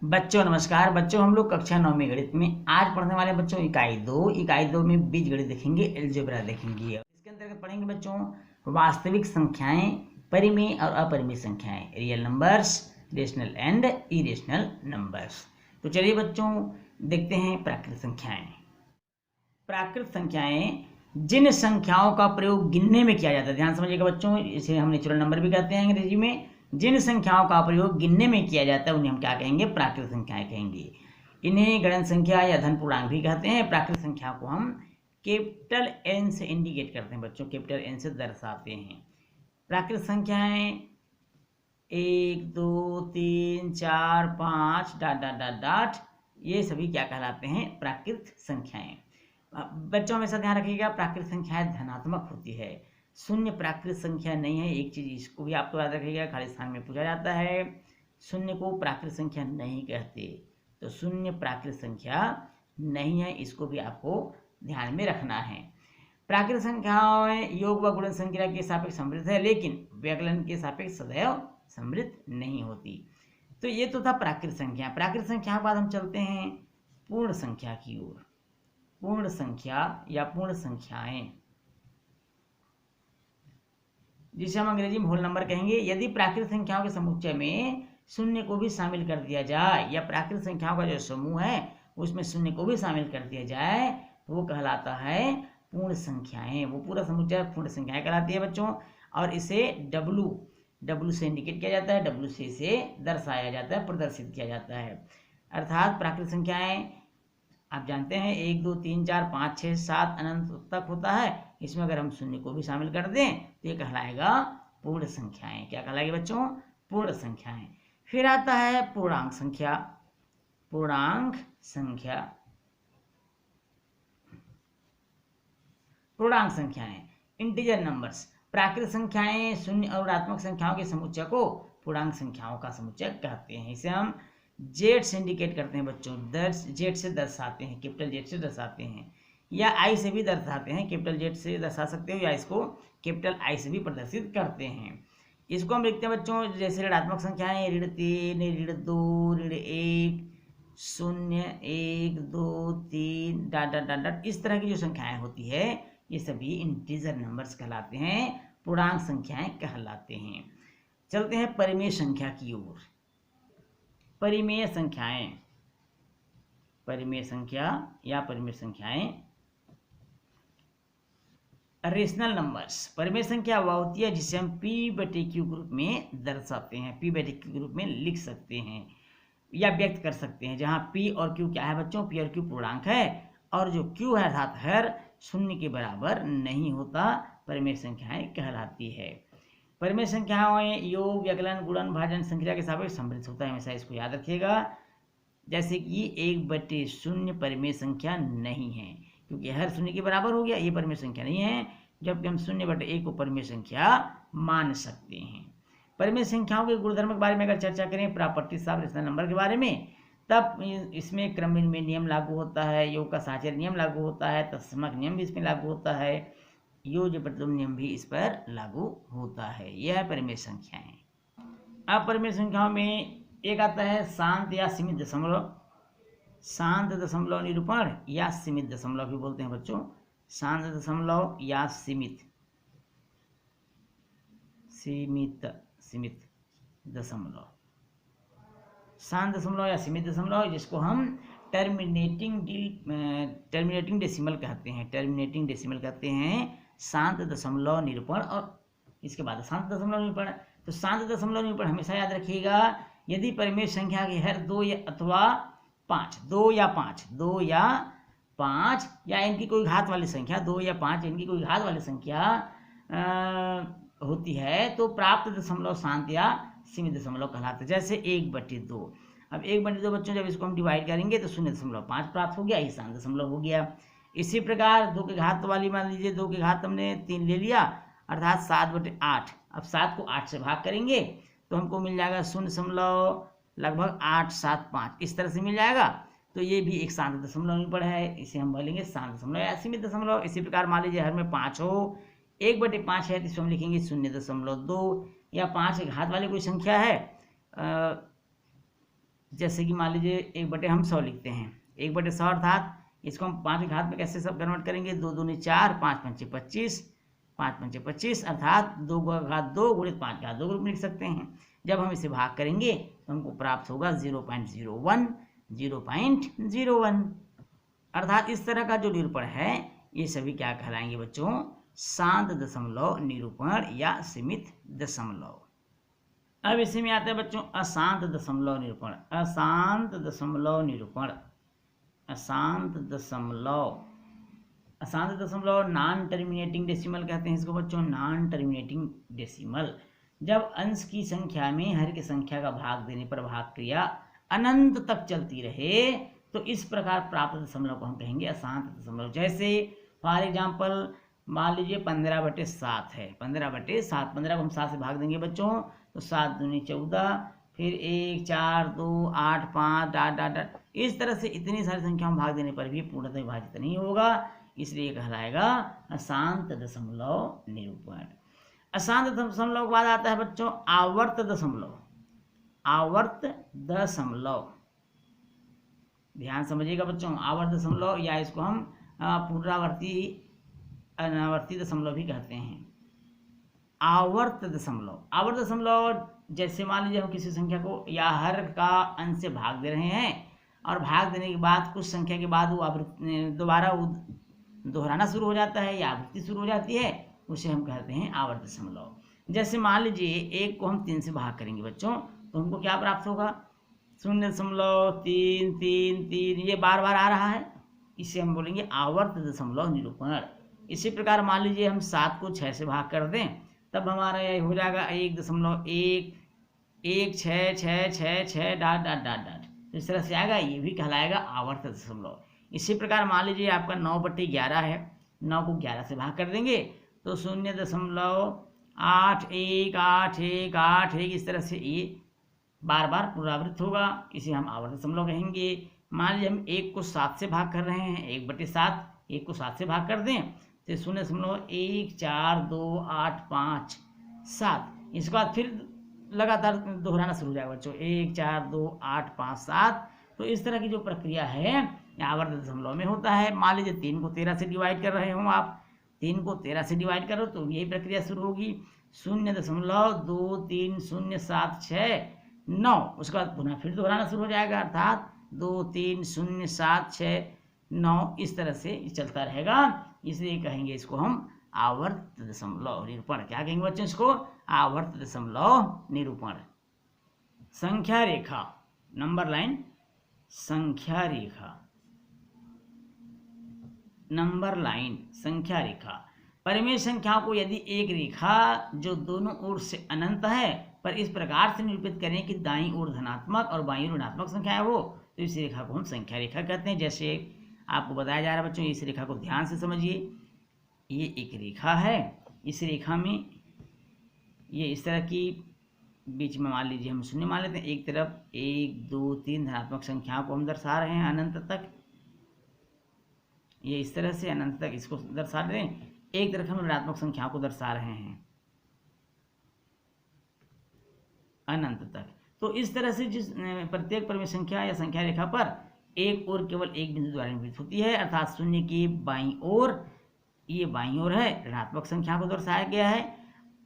बच्चों नमस्कार। बच्चों हम लोग कक्षा 9 में गणित में आज पढ़ने वाले बच्चों इकाई दो में बीज गणित देखेंगे, अलजेब्रा देखेंगे। इसके अंतर्गत पढ़ेंगे बच्चों वास्तविक संख्याएं, परिमेय और अपरिमेय संख्याएं, real numbers, rational and irrational numbers. तो चलिए बच्चों देखते हैं प्राकृत संख्याएं। प्राकृत संख्याएं जिन संख्याओं का प्रयोग गिनने में किया जाता है, ध्यान समझिएगा बच्चों, इसे हम नेचुरल नंबर भी कहते हैं अंग्रेजी में। जिन संख्याओं का प्रयोग गिनने में किया जाता है उन्हें हम क्या कहेंगे? प्राकृत संख्याएं कहेंगे। इन्हें गणन संख्या या धन पूर्णांक भी कहते हैं। प्राकृत संख्या को हम कैपिटल एन से इंडिकेट करते हैं बच्चों, कैपिटल एन से दर्शाते हैं। प्राकृत संख्याएं 1 2 3 4 5 डॉट डॉट डॉट डॉट, ये सभी क्या कहलाते हैं? प्राकृत संख्याएं। बच्चों हमेशा ध्यान रखिएगा, प्राकृत संख्याएं धनात्मक होती है, शून्य प्राकृत संख्या नहीं है। एक चीज इसको भी आपको याद रखिएगा, खाली स्थान में पूछा जाता है। शून्य को प्राकृत संख्या नहीं कहते, तो शून्य प्राकृत संख्या नहीं है, इसको भी आपको ध्यान में रखना है। प्राकृत संख्याएं योग व गुणन संख्या के सापेक्ष समृद्ध है, लेकिन व्यकलन के सापेक्ष सदैव समृद्ध नहीं होती। तो ये तो था प्राकृत संख्या। प्राकृत संख्या के बाद हम चलते हैं पूर्ण संख्या की ओर। पूर्ण संख्या या पूर्ण संख्याएं, जिसे हम अंग्रेजी में होल नंबर कहेंगे। यदि प्राकृत संख्याओं के समुच्चय में शून्य को भी शामिल कर दिया जाए, या प्राकृत संख्याओं का जो समूह है उसमें शून्य को भी शामिल कर दिया जाए, तो वो कहलाता है पूर्ण संख्याएं। वो पूरा समुच्चय पूर्ण संख्याएं कहलाती है बच्चों। और इसे डब्लू से इंडिकेट किया जाता है, डब्लू से इसे दर्शाया जाता है, प्रदर्शित किया जाता है। अर्थात प्राकृत संख्याएं आप जानते हैं 1 2 3 4 5 6 7 अनंत तक होता है। इसमें अगर हम शून्य को भी शामिल कर दें तो ये कहलाएगा पूर्ण संख्याएं। क्या कहलाएगी बच्चों? पूर्ण संख्याएं। फिर आता है पूर्णांक संख्या। पूर्णांक संख्या, पूर्णांक संख्याएं इंटीजर नंबर्स। प्राकृत संख्याएं शून्य और ऋणात्मक संख्याओं के समुच्चय को पूर्णांक संख्याओं का समुच्चय कहते हैं। इसे हम जेड से इंडिकेट करते हैं बच्चों, जेड से दर्शाते हैं, कैपिटल जेड से दर्शाते हैं, या आई से भी दर्शाते हैं। कैपिटल जेड से दर्शा सकते हो या इसको कैपिटल आई से भी प्रदर्शित करते हैं। इसको हम लिखते हैं बच्चों जैसे ऋणात्मक संख्याएं ऋण 3 ऋण 2 ऋण 1 0 1 2 3 डॉट डॉट डॉट डॉट, इस तरह की जो संख्याएं होती है ये सभी इंटीजर नंबर्स कहलाते हैं, पूर्णांक संख्याएं कहलाते हैं। चलते हैं परिमेय संख्या की ओर। परिमेय संख्याएं, परिमेय संख्या या परिमेय संख्याएं रेशनल नंबर्स। परिमेय संख्या वह होती है जिसे हम P/Q के रूप में दर्शाते हैं, P/Q के रूप में लिख सकते हैं या व्यक्त कर सकते हैं, जहां P और Q क्या है बच्चों? P और Q पूर्णांक है, और जो Q है अर्थात हर शून्य के बराबर नहीं होता, परिमेय संख्याएं कहलाती है। परिमेय संख्याएं योग व्यकलन गुणन भाजन संख्या के सापेक्ष समृद्ध होता है, हमेशा इसको याद रखिएगा। जैसे कि 1/0 परिमेय संख्या नहीं है, क्योंकि हर शून्य के बराबर हो गया, ये परिमेय संख्या नहीं है, जबकि हम 0/1 को परिमेय संख्या मान सकते हैं। परिमेय संख्याओं के गुणधर्म के बारे में अगर चर्चा करें, प्रॉपर्टीज ऑफ रेशनल नंबर के बारे में, तब इसमें क्रम में नियम लागू होता है, योग का साहचर्य नियम लागू होता है, तत्समक नियम भी इसमें लागू होता है, योज्य प्रतिलोम नियम भी इस पर लागू होता है। यह है परिमेय संख्याएं। अब परिमेय संख्याओं में एक आता है शांत या सीमित दशमलव। शांत दशमलव निरूपण या सीमित दशमलव भी बोलते हैं बच्चों, शांत दशमलव या सीमित दशमलव। शांत दशमलव या सीमित दशमलव, जिसको हम टर्मिनेटिंग डेसिमल कहते हैं, टर्मिनेटिंग डेसिमल कहते हैं शांत दशमलव निरूपण। और इसके बाद शांत दशमलव निरूपण। तो शांत दशमलव निरूपण हमेशा याद रखिएगा, यदि परिमेय संख्या के हर 2 अथवा 5, 2 या 5 या इनकी कोई घात वाली संख्या, 2 या 5 इनकी कोई घात वाली संख्या होती है, तो प्राप्त दशमलव शांत या सीमित दशमलव कहलाते हैं। जैसे 1/2। अब 1/2 बच्चों जब इसको हम डिवाइड करेंगे तो 0.5 प्राप्त हो गया, ये शांत दशमलव हो गया। इसी प्रकार 2 की घात वाली, मान लीजिए 2 की घात हमने 3 ले लिया, अर्थात 7/8। अब 7 को 8 से भाग करेंगे तो हमको मिल जाएगा 0.875, इस तरह से मिल जाएगा। तो ये भी एक शांत दशमलव निरूपण है, इसे हम बोलेंगे शांत दशमलव या सीमित दशमलव। इसी प्रकार मान लीजिए हर में 5 हो, 1/5 है तो इसको हम लिखेंगे 0.2, या 5 की घात वाली कोई संख्या है जैसे कि मान लीजिए 1/100 हम 100 लिखते हैं, 1/100 अर्थात इसको हम 5 की घात में कैसे सब कन्वर्ट करेंगे, 2 दूनी 4, 5 पंचे 25, 5 पंचे 25 अर्थात 2 का घात 2 गुणित 5 का घात 2 रूप में लिख सकते हैं। जब हम इसे भाग करेंगे तो हमको प्राप्त होगा 0.01, 0.01 अर्थात इस तरह का जो निरूपण है ये सभी क्या कहलाएंगे बच्चों, शांत दशमलव निरूपण या सीमित दशमलव। अब इसी में आता है बच्चों अशांत दशमलव निरूपण। अशांत दशमलव निरूपण, अशांत दशमलव, अशांत दशमलव नॉन टर्मिनेटिंग डेसिमल कहते हैं इसको बच्चों, नॉन टर्मिनेटिंग डेसिमल। जब अंश की संख्या में हर की संख्या का भाग देने पर भाग क्रिया अनंत तक चलती रहे तो इस प्रकार प्राप्त दशमलव को हम कहेंगे अशांत दशमलव। जैसे फॉर एग्जाम्पल मान लीजिए 15/7 है, 15/7, 15 को हम 7 से भाग देंगे बच्चों तो 7 दूनी 14, फिर 1, 4, 2, 8, 5 डाट डाट डाट, इस तरह से इतनी सारी संख्या में भाग देने पर भी पूर्णतः विभाजित नहीं होगा, इसलिए कहलाएगा अशांत दशमलव निरूपण। अशांत दशमलव के बाद आता है बच्चों आवर्त दशमलव। आवर्त दशमलव, ध्यान समझिएगा बच्चों, आवर्त दशमलव या इसको हम पुनरावर्ती अनावर्ती दशमलव भी कहते हैं। आवर्त दशमलव, आवर्त दशमलव जैसे मान लीजिए हम किसी संख्या को या हर का अंश से भाग दे रहे हैं और भाग देने के बाद कुछ संख्या के बाद वो दोबारा दोहराना शुरू हो जाता है या आवृत्ति शुरू हो जाती है, उसे हम कहते हैं आवर्त दशमलव। जैसे मान लीजिए 1 को हम 3 से भाग करेंगे बच्चों तो हमको क्या प्राप्त होगा, 0.333, ये बार बार आ रहा है, इसे हम बोलेंगे आवर्त दशमलव निरूपण। इसी प्रकार मान लीजिए हम 7 को 6 से भाग कर दें तब हमारा यह हो जाएगा 1.11666 डाट डाट डाट डाट, तो इस तरह से आएगा, ये भी कहलाएगा आवर्त दशमलव। इसी प्रकार मान लीजिए आपका 9/11 है, 9 को 11 से भाग कर देंगे तो 0.818181, इस तरह से ये बार बार पुनरावृत्त होगा, इसे हम आवर्त दशमलव कहेंगे। मान लीजिए हम 1 को 7 से भाग कर रहे हैं, 1/7, 1 को 7 से भाग कर दें तो 0.1428557, इसके बाद फिर लगातार दोहराना शुरू हो जाएगा बच्चों, 1428557। तो इस तरह की जो प्रक्रिया है आवर्त दशमलव में होता है। मान लीजिए 3 को 13 से डिवाइड कर रहे हो आप, 3 को 13 से डिवाइड करो तो यही प्रक्रिया शुरू होगी, 0.23076 उसके बाद पुनः फिर दोहराना शुरू हो जाएगा अर्थात 23076 इस तरह से चलता रहेगा, इसलिए कहेंगे इसको हम आवर्त दशमलव निरूपण। क्या कहेंगे बच्चों इसको, आवर्त दशमलव निरूपण। संख्या रेखा, नंबर लाइन, संख्या रेखा, नंबर लाइन, संख्या रेखा। परिमेय संख्याओं को यदि एक रेखा जो दोनों ओर से अनंत है पर इस प्रकार से निरूपित करें कि दाईं ओर धनात्मक और बाईं ओर ऋणात्मक संख्या हो तो इस रेखा को हम संख्या रेखा कहते हैं। जैसे आपको बताया जा रहा है बच्चों, इस रेखा को ध्यान से समझिए, ये एक रेखा है, इस रेखा में ये इस तरह की बीच में मान लीजिए हम शून्य मान लेते हैं, एक तरफ 1 2 3 धनात्मक संख्याओं को हम दर्शा रहे हैं अनंत तक, ये इस तरह से अनंत तक इसको दर्शा रहे हैं, एक तरफ हम ऋणात्मक संख्याओं को दर्शा रहे हैं अनंत तक। तो इस तरह से जिस प्रत्येक परिमेय संख्या या संख्या रेखा पर एक ओर केवल एक बिंदु द्वारा निरूपित होती है अर्थात शून्य की बाईं ओर, ये बाईं ओर है, ऋणात्मक संख्या को दर्शाया गया है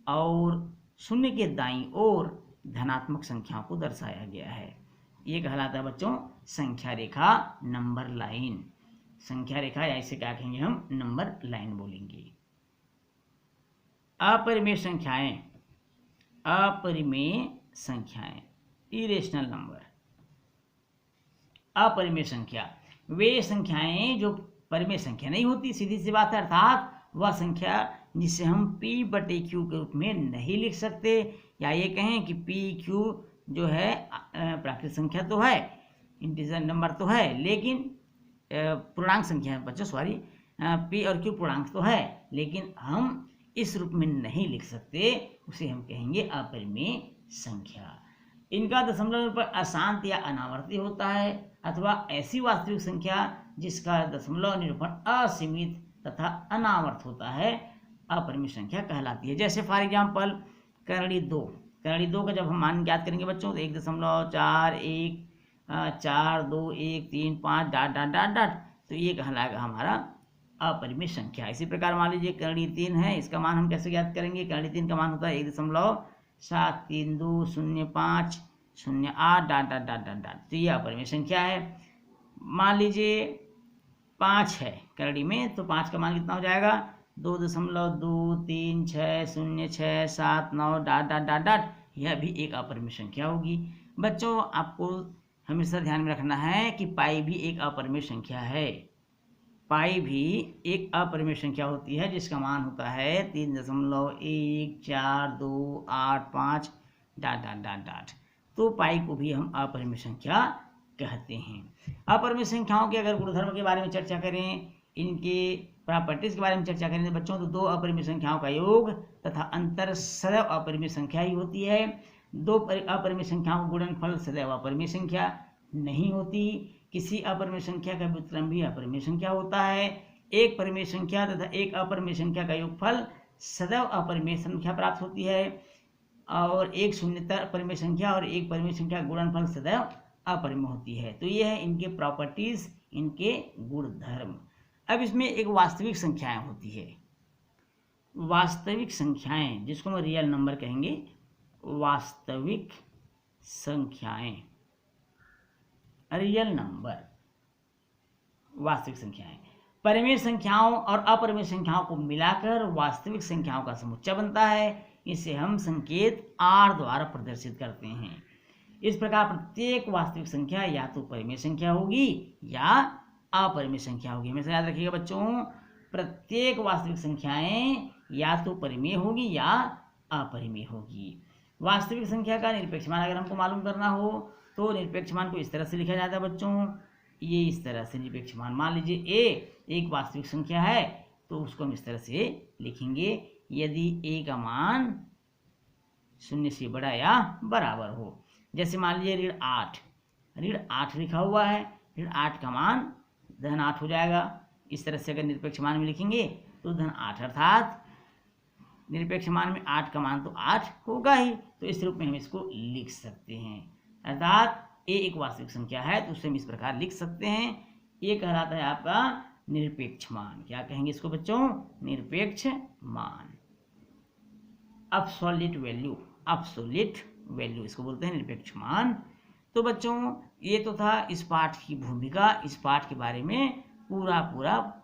और शून्य के दाईं ओर धनात्मक संख्याओं को दर्शाया गया है। ये कहलाता है बच्चों संख्या रेखा, नंबर लाइन। संख्या रेखा या इसे क्या कहेंगे हम, नंबर लाइन बोलेंगे। अपरिमेय संख्याएं, अपरिमेय संख्याएं, इरेशनल नंबर। अपरिमेय संख्या वे संख्याएं जो परिमेय संख्या नहीं होती, सीधी सी बात है, अर्थात वह संख्या जिसे हम P/Q के रूप में नहीं लिख सकते, या ये कहें कि PQ जो है प्राकृतिक संख्या तो है, इंटीजर नंबर तो है, लेकिन पूर्णांक संख्या है बच्चों, सॉरी, P और Q पूर्णांक तो है लेकिन हम इस रूप में नहीं लिख सकते, उसे हम कहेंगे अपरिमेय संख्या। इनका दशमलव पर अशांत या अनावर्ती होता है अथवा ऐसी वास्तविक संख्या जिसका दशमलव निरूपण असीमित तथा अनावर्त होता है अपरिमेय संख्या कहलाती है। जैसे फॉर एग्जाम्पल करड़ी 2, करड़ी 2 का जब हम मान ज्ञात करेंगे बच्चों तो 1.41 4 2 1 3 5 डॉट डॉट डॉट डॉट, तो ये कहलाएगा हमारा अपरिमेय संख्या। इसी प्रकार मान लीजिए कर्ण 3 है, इसका मान हम कैसे ज्ञात करेंगे? कर्ण 3 का मान होता है 1.7320508 dot dot dot dot dot, तो ये अपरिमेय संख्या है। मान लीजिए 5 है करड़ी में, तो 5 का मान कितना हो जाएगा? 2.2360679 डॉट डॉट डॉट डॉट, यह भी एक अपरिमेय संख्या होगी। बच्चों आपको हमेशा ध्यान में रखना है कि पाई भी एक अपरिमेय संख्या है। पाई भी एक अपरिमेय संख्या होती है जिसका मान होता है 3.1425 डॉट डॉट डॉट डॉट, तो पाई को भी हम अपरिमेय संख्या कहते हैं। अपरिमेय संख्याओं के अगर गुणधर्म के बारे में चर्चा करें, इनके प्रॉपर्टीज के बारे में चर्चा करें तो बच्चों, तो दो अपरिमेय संख्याओं का योग तथा अंतर सदैव अपरिमेय संख्या ही होती है। दो अपरिमेय संख्याओं का गुणनफल सदैव अपरिमेय संख्या नहीं होती। किसी अपरिमेय संख्या का व्युत्क्रम भी अपरिमेय संख्या होता है। एक परिमेय संख्या तथा एक अपरिमेय संख्या का योगफल सदैव अपरिमेय संख्या प्राप्त होती है, और एक शून्यतर परिमेय संख्या और एक परिमेय संख्या गुणनफल सदैव अपरिमेय होती है। तो ये है इनके प्रॉपर्टीज, इनके गुणधर्म। अब इसमें एक वास्तविक संख्याएं होती है। वास्तविक संख्याएं जिसको हम रियल नंबर कहेंगे, वास्तविक संख्याएं, रियल नंबर, वास्तविक संख्याएं परिमेय संख्याओं और अपरिमेय संख्याओं को मिलाकर वास्तविक संख्याओं का समुच्चय बनता है। इसे हम संकेत R द्वारा प्रदर्शित करते हैं। इस प्रकार प्रत्येक वास्तविक संख्या या तो परिमेय संख्या होगी या अपरिमेय संख्या होगी। हमेशा याद रखिएगा बच्चों, प्रत्येक वास्तविक संख्याएं या तो परिमेय होगी या अपरिमेय होगी। वास्तविक संख्या का निरपेक्ष मान अगर हमको मालूम करना हो तो निरपेक्ष मान को इस तरह से लिखा जाता है बच्चों, ये इस तरह से निरपेक्ष मान। मान लीजिए ए एक वास्तविक संख्या है तो उसको हम इस तरह से लिखेंगे, यदि ए का मान 0 से बड़ा या बराबर हो। जैसे मान लीजिए ऋण 8 लिखा हुआ है, ऋण 8 का मान धन 8 हो जाएगा। इस तरह से अगर निरपेक्ष मान में लिखेंगे तो धन 8, अर्थात निरपेक्ष मान में 8 का मान तो 8 होगा ही, तो इस रूप में हम इसको लिख सकते हैं। अर्थात ए एक वास्तविक संख्या है तो उसे हम इस प्रकार लिख सकते हैं। ये कहलाता है आपका निरपेक्ष मान। क्या कहेंगे इसको बच्चों? निरपेक्ष मान। अब्सोल्यूट वैल्यू इसको बोलते हैं निरपेक्ष मान। तो बच्चों ये तो था इस पाठ की भूमिका, इस पाठ के बारे में पूरा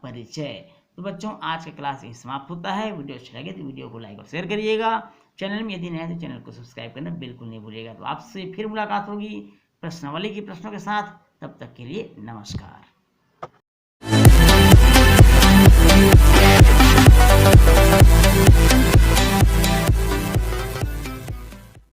परिचय। तो बच्चों आज का क्लास यही समाप्त होता है। वीडियो अच्छा लगे तो वीडियो को लाइक और शेयर करिएगा। चैनल में यदि नए हैं तो चैनल को सब्सक्राइब करना बिल्कुल नहीं भूलिएगा। तो आपसे फिर मुलाकात होगी प्रश्नावली के प्रश्नों के साथ। तब तक के लिए नमस्कार।